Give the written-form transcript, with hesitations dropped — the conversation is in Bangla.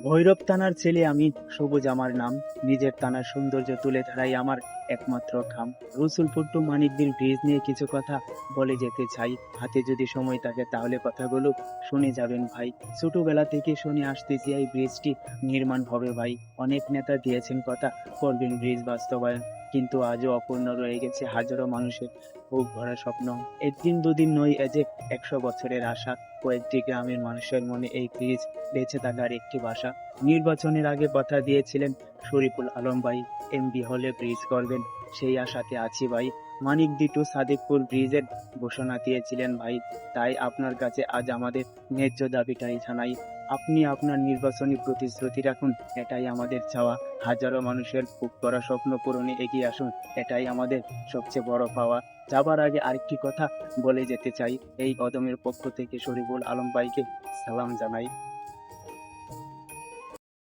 ভৈরব থানার ছেলে আমি, সবুজ আমার নাম। নিজের থানার সৌন্দর্য তুলে ধরাই আমার একমাত্র কাম। রসুলপুর টু মানিকবিল ব্রিজ নিয়ে কিছু কথা বলে যেতে চাই। হাতে যদি সময় থাকে তাহলে কথাগুলো শুনে যাবেন ভাই। ছোটবেলা থেকে শুনে আসতেছি এই ব্রিজটি নির্মাণ হবে ভাই। অনেক নেতা দিয়েছেন কথা, করবেন ব্রিজ বাস্তবায়ন, কিন্তু আজও অপূর্ণ রয়ে গেছে হাজারো মানুষের বুক ভরা স্বপ্ন। একদিন দুদিন নয়, এ যে 100 বছরের আশা। কয়েকটি গ্রামের মানুষের মনে এই ব্রিজ বেঁচে থাকার একটি ভাষা। নির্বাচনের আগে কথা দিয়েছিলেন শরীফুল আলম ভাই, এমপি হলে ব্রিজ করবেন, সেই আশাতে আছি ভাই। মানিকদি টু সাদেকপুর ব্রিজের ঘোষণা দিয়েছিলেন ভাই। তাই আপনার কাছে আজ আমাদের ন্যায্য দাবিটাই জানাই। আপনি আপনার নির্বাচনী প্রতিশ্রুতি রাখুন, এটাই আমাদের চাওয়া। হাজারো মানুষের বুক করা স্বপ্ন পূরণে এগিয়ে আসুন, এটাই আমাদের সবচেয়ে বড় পাওয়া। যাবার আগে আরেকটি কথা বলে যেতে চাই, এই কদমের পক্ষ থেকে শরীফুল আলম ভাইকে সালাম জানাই।